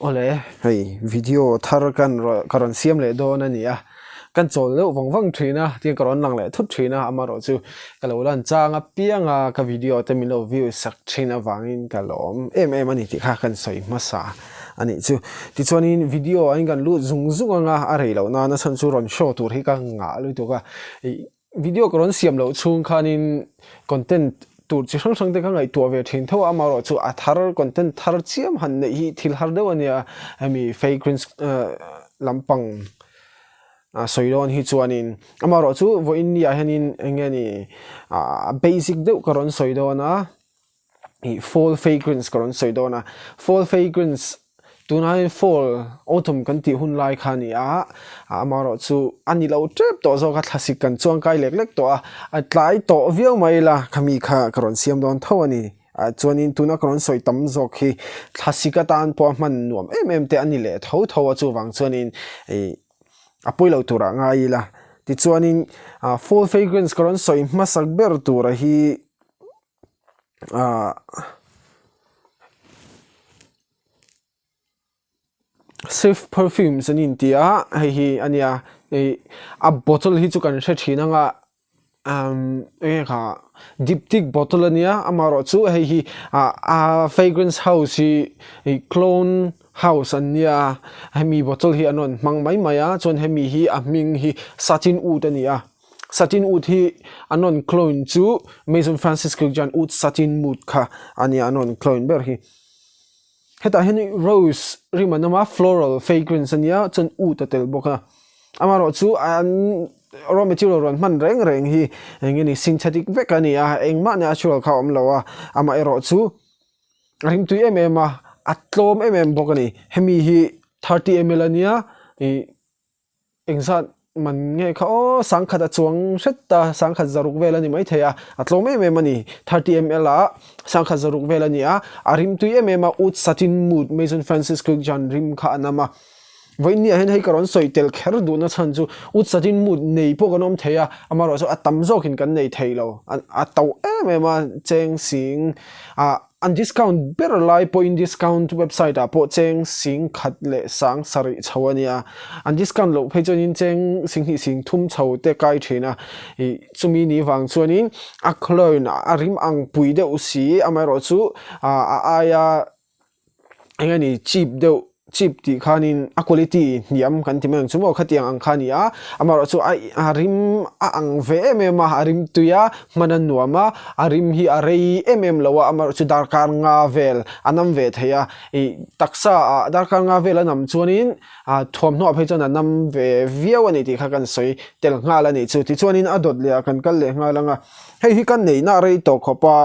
Ole hei video thar kan karon siam le do na nia kan chol lo wang thina ti karon lang le thup thina amaro chu kalolan changa pianga ka video te milo view sak thina wangin kalom ani ti kha kan soi masa ani chu ti chuanin video ain kan lu zung anga a rei lo na na san chu ron show tur hi ka nga lu to ka video karon siam lo chung khanin content tur chi sang sang te ka ngai to ve thin tho amaro chu a thar content thar chiam han nei hi thil har deuh ania ami fragrance lampang soiron hi chuanin amaro chu vo india hanin engani basic deuh karon soidona i fall fragrance karon soidona fall fragrance tunai fall autumn kan ti hun lai khania amaro chu ani lo trep to zo ka thlasik kan chuang kai lek lek to a tlai to viau mai la khami kha karon siam don thawani chuanin tuna karon soi tam zo khi thlasika tan po man nuam te ani le tho chu wang chuanin apoi lo tura ngai la ti chuanin fall fragrance karon soi masak ber tura hi safe perfumes an india hi ania a bottle hi chu kan hre thina nga kha diptyque bottle ania amaro chu hi a fragrance house hi clone house ania hemi bottle hi anon mang mai maya chon hemi hi a ming hi satin ud ania satin ud hi anon clone chu Maison Francis Kirkjan ud satin mood kha ania anon clone ber hi heta heni rose rimanama floral fragrance ania chon utatel boka amaro chu an raw material ron man reng hi ngeni synthetic vek ania engma natural kha omlawa ama ero chu rim tu atlom bokani hemi hi 30 ml ania engzat man nge kha sangkhat chuang setta sangkhat zaruk velani mai theya atlom ani 30 ml a sangkhat zaruk velania arim tu ut satin mood Maison Francis Kirkjan rim kha anama voini hen hei karon soitel kher du na chanju ut satin mood nei po kanom theya amaro so atam zokin kan nei theilo ataw cheng sing an discount better lai po in discount website po cheng sing khat le sang sari chawania an discount lo phejon in cheng sing hi sing thum chho te kai thina chumi ni wang chuanin a khloin arim ang pui de usi amaro chu aya engani cheap ti khanin a quality niam kan timang chumo khatiang ang khania amaro chu arim ang ve arim tuya manan nuama arim hi arei lawa amaro chu darkar nga vel anam ve theya taksa darkar nga vel anam chuanin thom no phei chana nam ve viawani ti kha kan soi tel nga la ni chu ti chuanin adot le kan kal le nga langa hei hi kan nei na rei to khopa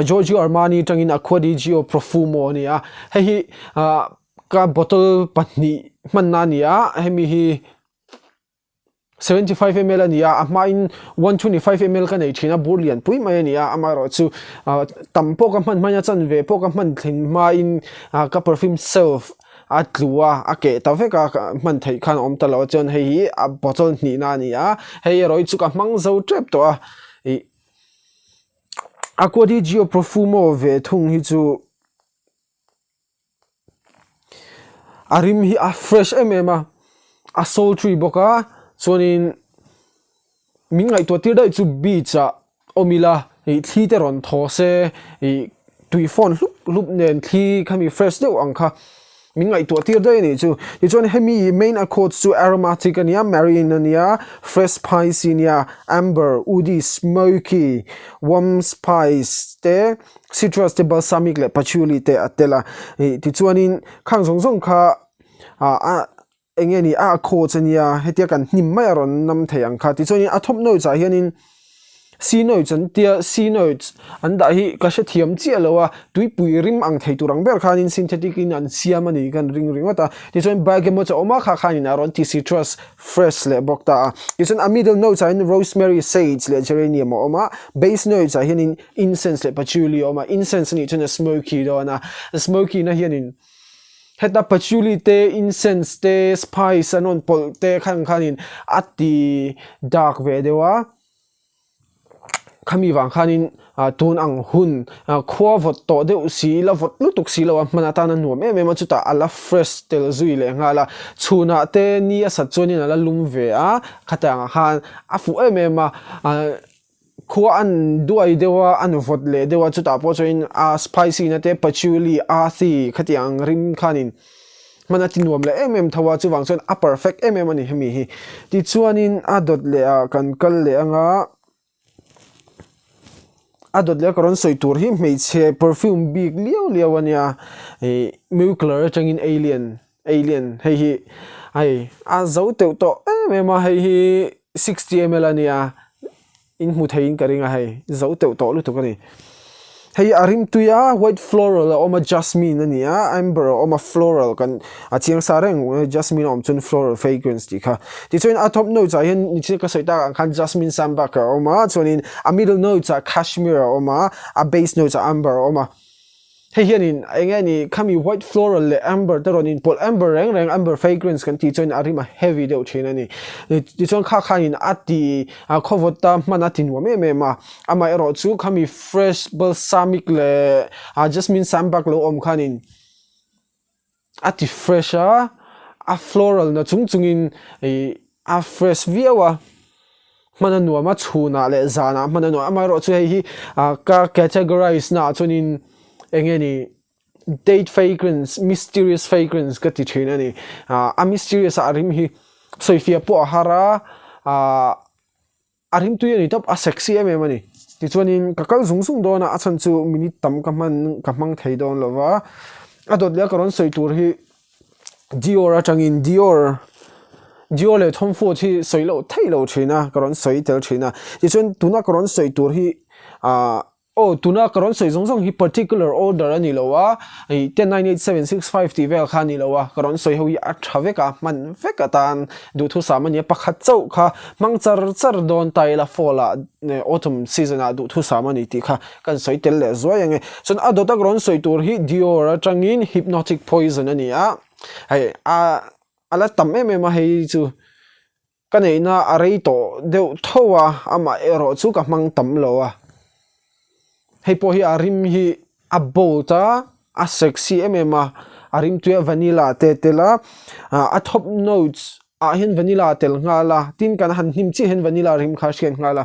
Giorgio Armani tangin Acqua di Gio Profumo nia hei ka bottle patni manania hemi hi 75 ml ania amain 125 ml ka nei thina burlian pui mai ania amaro chu tampo ka man manya chan ve po ka man thin main ka perfume self atlua ake tave ka man thei khan om talo chon hei a bottle ni na nia hei roi chu ka mang zo trap to Acqua di Gio Profumo ve thung hi chu arim hi a fresh a sultry boka chuanin mingai to tir dai chu beach omila thiteron those tuifon lup nen thi khami fresh deuh angkha mingai to tir dai ni chu ti chuan hemi main accords chu aromatic ania marine ania fresh spice ania amber woody smoky warm spice te citrus te balsamic le patchouli te atela ti chuanin khang song kha engeni accords ania hetia kan hnimmai ron nam theyang kha ti chuanin athop no cha hianin C notes and tia C notes and hi ka hrethiam chi alowa tuipui rim ang thei turang ber khanin synthetic in an siamani kan ring wata ti chuan bergamot cha oma kha khanin aron ti citrus fresh le bokta ti chuan a middle notes in rosemary sage le geranium oma base notes hianin incense le patchouli oma incense ni chuna smoky do na smoky na hianin heta patchouli te incense te spice anon pol te khanin ati dark ve dewa khami wang khanin tun ang hun khwa vot to deuh si la vot lutuk si lo manata na nuam em em chuta ala fresh tel zui le ngala chuna te ni asat chuanin ala lum ve a khatang han afu em em khwa an duai dewa an vot le dewa chuta po chuin a spicy na te patchouli a thi khatiang rim khanin manatin nuam le em thawa chu wang chuan a perfect em ani hemi hi ti chuanin a dot le a kan kal le anga adot le karon soitur hi meiche perfume big liao ania nuclear changin alien hei hi ai a zo teu to mema hei hi 60 ml ania in mu thein karinga hei zo teu to lu to kani hei arim tuya white floral oma jasmine ania amber oma floral kan achiang sareng jasmine om chun floral fragrance ti kha ti chuin a top notes a hian ni ka soita kan jasmine sambak oma chuanin a middle notes a cashmere oma a base notes a amber oma hei hianin engani khami white floral le amber taronin pol amber reng amber fragrance kan ti chuin arim a heavy deuh thin ani ti chuan khain ati khovota manatin wa me ma ama ero chu khami fresh balsamic le jasmine sambak lo om khanin ati fresh a floral na chungin a fresh viawa mananu ma chuna le zana mananu ama ro chu hi ka categorize na chunin engeni date fragrance mysterious fragrance ka ti thina ni a mysterious arim hi soifia po hara arim tu ni top a sexy em ani ti chuanin kakal zung do na achan chu minute tam kamang thei don lova adot le karon soitur hi Dior atangin Dior le thom fo thi soilo thailo thina karon soitel thina ti chuan tuna karon soitur hi tuna karon soi zong hi particular order ani lowa 1098765 ti vel khani lowa karon soi hui a thaveka man veka tan du thu samani pakhat chau kha mangchar don taila fola autumn season a du thu samani ti kha kan soi tel le zoyang chon adota karon soi tur hi Dior atangin hypnotic poison ani a ai ala tam ma hei chu kaneina arei to deu thowa ama ero chu ka mang tam lowa hei po hi arim hi a bolta a sexy emema arim tu vanilla tela a top notes a hin vanilla tel ngala tin kan han him chi hin vanilla rim kha shen ngala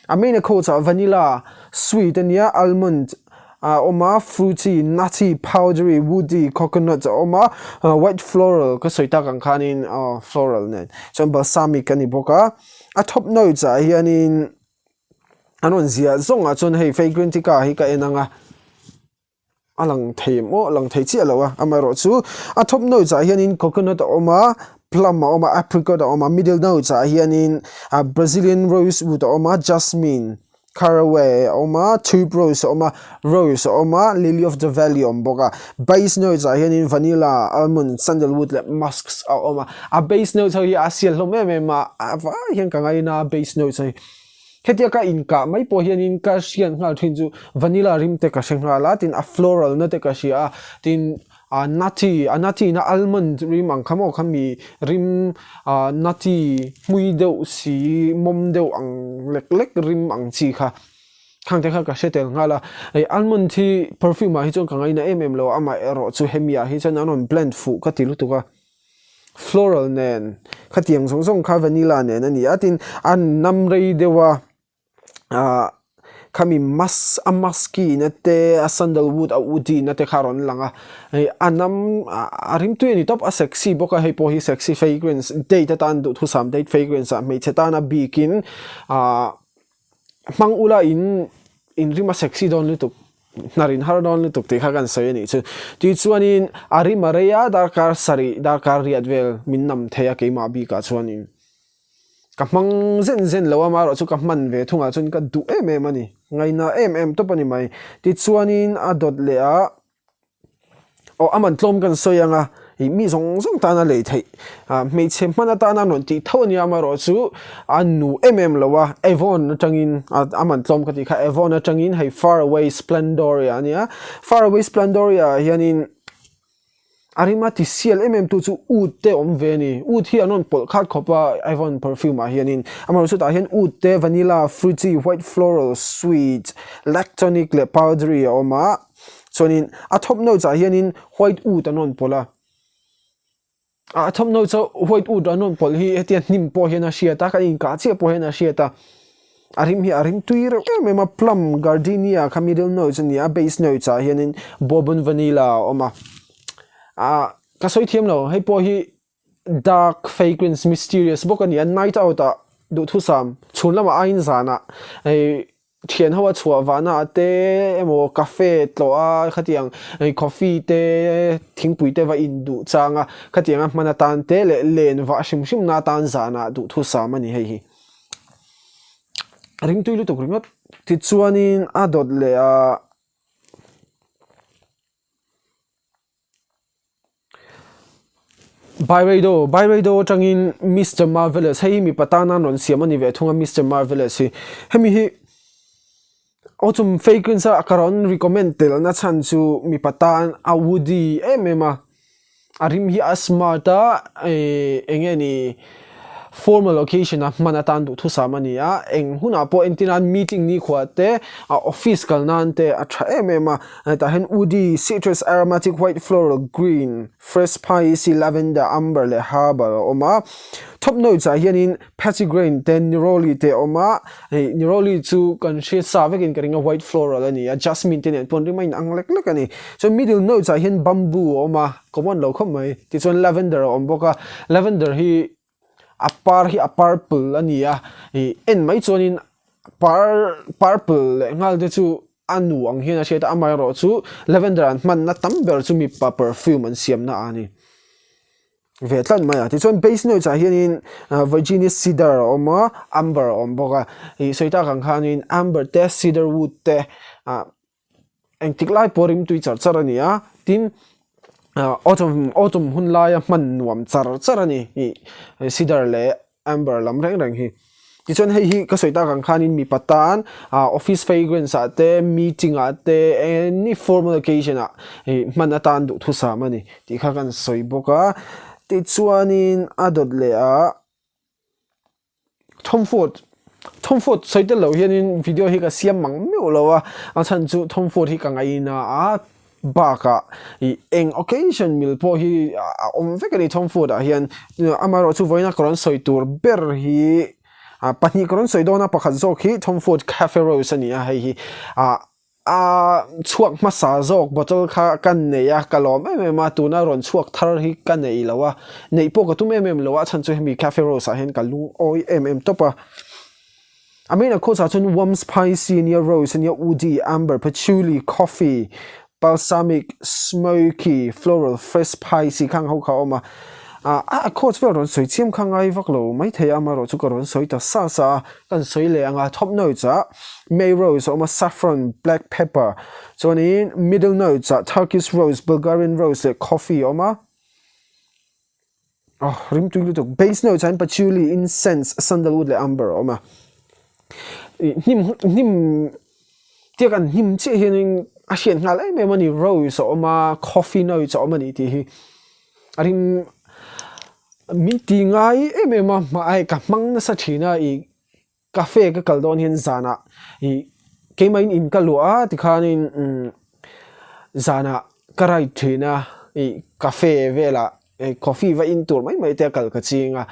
a main coats a vanilla sweet ania almond oma fruity nutty powdery woody coconut oma white floral ka soita kan khanin floral nen so balsamic ani boka a top notes a hianin anon zia zonga chon hei fragrant ka hi ka enanga alang thei chi alowa amaro chu a top notes a hianin coconut oma plum oma apricot oma middle notes a hianin Brazilian rosewood oma jasmine caraway oma tuberose oma rose oma lily of the valley boga base notes a hianin vanilla almond sandalwood le musks oma a base notes hi a sial lo me ma ava hian ka ngai na base notes hi hetia ka inka mai po hian in ka sian ngal thin chu vanilla rim te ka sengha la tin a floral na te ka sia tin nutty na almond rim ang khamo khami rim nutty mui deuh si mom deuh ang lek rim ang chi kha khang te kha ka setel ngala ei almond thi perfume hi chong kangai na lo ama ero chu hemia hi chan anon blend fu ka tilu tu ka floral nen khatiang song kha vanilla nen ani atin an nam rei dewa kami musky na te a sandalwood a woody na te kharon langa anam arim tu ni top a sexy boka hei po hi sexy fragrance date tan du thu sam date fragrance a me chetana bikin mangula in rima sexy don lutuk narin har don lutuk te kha kan sai ni chu ti chuanin ari mareya darkar riadvel minnam theya ke ma bi ka chuanin kamang zen lawa maro chu kaman ve thunga chun ka du mani ngaina to pani mai ti chuanin adot le a o aman tlom kan soyanga mi zong ta na le thei me che mana ta na non ti thoni amaro chu anu lawa avon tangin aman tlom ka ti kha avon tangin hei far away splendoria ania far away splendoria hianin arima ti sial tu chu ud te om ve ni ud hi anon pol khat khopa Avon perfume a hianin amar chu ta hian ud te vanilla fruity white floral sweet lactonic le powdery oma chonin a top notes a hianin white ud anon pola a top notes white ud anon pol hi hetian nim po hian a shiata ka in ka che po hian a shiata arim tuir mema plum gardenia ka middle notes ni a base notes a hianin bourbon vanilla oma ka soi thiam lo hei po hi dark fragrance mysterious bokani a night out a du thu sam chun lama ain zana ei thian hawa chua wana te emo cafe tlo a khatiang ei coffee te thingpui te va indu changa khatiang mana tan te le len wa shim na tan zana du thu sam ani hei hi ring tuilu to ringot ti chuanin a dot le a Byredo changin Mr. Marvelous hei mi patana non siamani ve thunga Mr. Marvelous hi hemi hi autumn fragrance a karon recommend tel na chan chu mi patan a woody emema arim hi asmarta engeni formal occasion a manatan du thu samani a eng huna po entinan meeting ni khwate a office kalnante a tha emema ta hen woody citrus aromatic white floral green fresh spicy lavender amber le herbal oma top notes a hianin patchy grain ten neroli te oma neroli chu kan she savekin karinga white floral ani a jasmine ten pon remain anglek lek ani so middle notes a hian bamboo oma common lo khom mai ti chon lavender omboka lavender hi a purple ania en mai chonin purple ngal de chu anu ang hian a sheta amai ro chu lavender an man na tamber chu mi pa perfume an siam na ani vetlan maya ti chon base notes a hianin Virginia cedar oma amber omboka soita kang khanin amber te cedar wood te eng tiklai porim tui char ania tin autumn hunlaya man nuam char ani cedar le amber lam reng hi ti chon hei hi ka soita kang khanin mi patan office fragrance ate meeting ate any formal occasion man atan du thu samani ti kha kan soiboka ti chuanin adot le a Tom Ford soita lo hianin video hi ka siam mang meu lo a chan chu Tom Ford hi ka ngai na a baka eng occasion mil po hi om vekani Tom Ford a hian amaro chu voina kron soitur ber hi pani kron soidona pakhat zok hi Tom Ford cafe rose ani a hei hi chuak masa zok bottle kha kan ne ya kalom ma tuna ron chuak thar hi kan nei lawa nei po ka tum lawa chan chu hemi cafe rose a hen kalung oi topa I mean, of course, I turn warm spicy near rose and your woody, amber, patchouli, coffee, balsamic, smoky, floral, fresh spicy, kang ho ka oma. Of course, well on soi chiam kang ai vak lo, mai thei amaro chu karon soi ta sa kan soi le anga top notes May rose oma saffron, black pepper. So in middle notes Turkish rose, Bulgarian rose, coffee oma. Rim tu lu base notes and patchouli, incense, sandalwood le amber oma. Nim tiakan him che hianin a hian ngal ai me mani rose oma coffee notes oma ni ti hi arim min ti ngai ma ai ka mang na sa thina cafe ka kaldon hian zana ke main in kalua ti khanin zana karai thina cafe vela coffee va in tur mai te kal ka chinga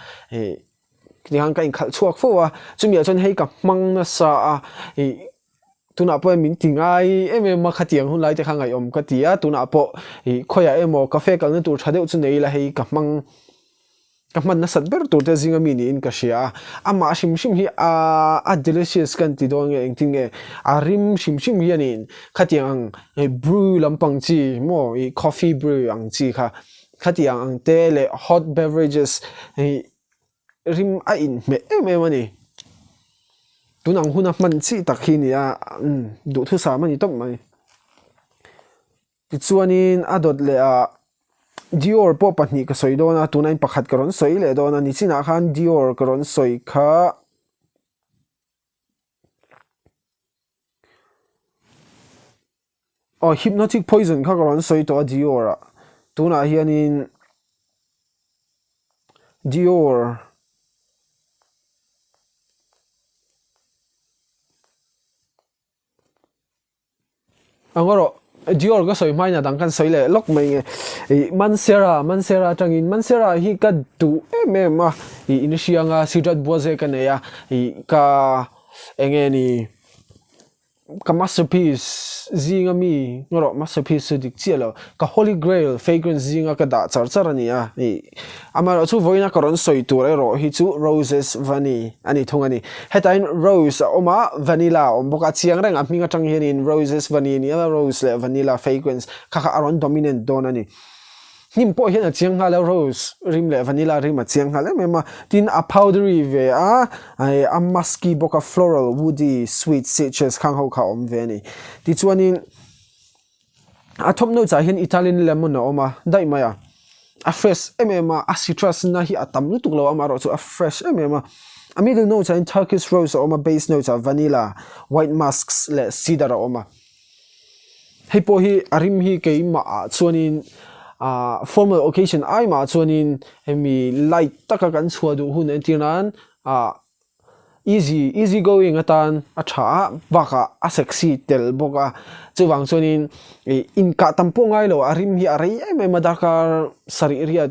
niang ka in khal chuak fo chumi chon hei ka mang na sa tuna po min tingai ma khatiang hun lai te khangai om ka tia tuna po khoya emo cafe kal na tur thadeu chu nei la hei ka man na sat ber tur te zinga mini in ka shia ama shim hi a delicious kan ti dong eng ting rim shim hi anin khatiang brew lampang chi mo coffee brew ang chi kha khatiang ang te le hot beverages rim a in me mani tunang huna man chi takhi ni du thu sa mani top mai ti chuanin adot le Dior po pahni ka soi dona tunain pakhat karon soi le dona ni china khan Dior karon soi kha hypnotic poison kha karon soi to Dior tuna hianin Dior angoro Dior có soi mai na dang kan soi le lok mai nge Mansera tangin Mansera hi ka du mà i inisianga sidat boze ka ne ya i ka engeni ka masterpiece zinga mi ngoro masterpiece dik chialo ka holy grail fragrance zinga ka da char ania i amaro chu voina karon soi tur ro hi chu roses vani ani thungani hetain rose oma vanilla omboka chiang reng apinga tang hianin roses vanilla rose le vanilla fragrance kha aron dominant don ani nim po hian a chiang hala rose rim le vanilla rim a chiang hala mema tin a powdery ve a musky boka floral woody sweet citrus khang ho kha om ve ni ti chuanin a top notes a hian Italian lemon oma dai maya a fresh a citrus na hi atam nu tuklo amaro chu a fresh a middle notes in Turkish rose oma base notes a vanilla white musks le cedar oma hei po hi arim hi ke ma chuanin formal occasion ai ma chuanin hemi light taka kan chhuadu hun entinan easy going atan a tha baka a sexy tel boka chuwang chuanin inka tampo ngai lo arim hi arei em dakar sari ria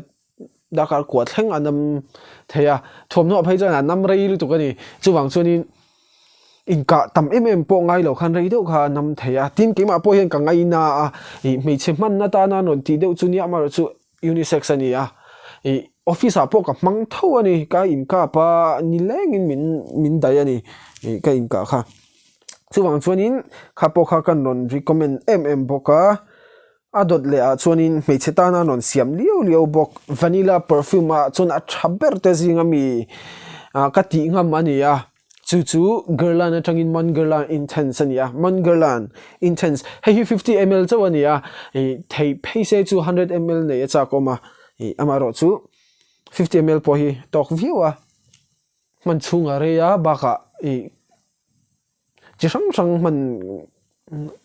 dakar kwat thleng anam theya thomno phai jana nam rei lu tukani chuwang chuanin inka tam po ngai lo khan rei deuh kha nam theya tin ke ma po hian ka ngai na mei che man na ta na non ti deuh chu ni amaro chu unisex ani office a po ka mang tho ani ka inka pa ni leng in min dai ani ka inka kha chuwang chuanin kha po kha kan non recommend boka adot le a chuanin mei che ta na non siam liu bok vanilla perfume a chun a thaber te zinga mi ka ti ngam ani chu Guerlain atangin Man Guerlain intense ania Man Guerlain intense hei 50 ml chawania thei phaise chu 100 ml nei cha koma amaro chu 50 ml po hi tok view man chunga re ya baka chi sang man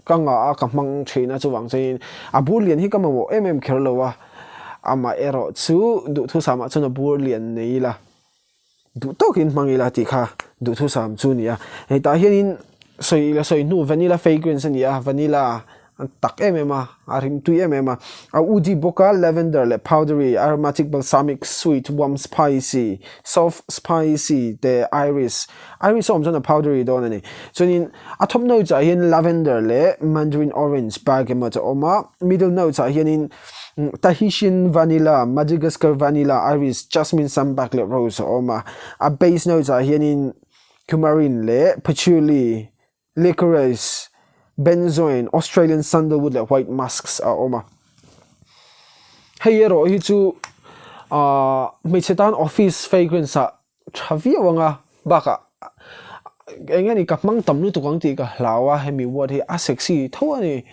kanga ka mang thina chuwang chein abulian hi kamamo kherlo ama ero chu du thu sama chuna burlian nei la du tokin mangila ti kha du thu sam chu nia ta hianin soi nu vanilla fragrance ania vanilla tak arim tu a udi boka lavender le powdery aromatic balsamic sweet warm spicy soft spicy the iris om jana powdery don ani chunin a top notes a hian lavender le mandarin orange bergamot oma middle notes a hianin Tahitian vanilla, Madagascar vanilla, iris, jasmine, sambac le rose oma. A base notes are hianin coumarin le patchouli, licorice, benzoin, Australian sandalwood le white musks are oma. Hey ro hi chu mei chetan office fragrance a thavi wanga baka engani kapmang tamnu tukang ti ka hlawa hemi word hi a sexy thawani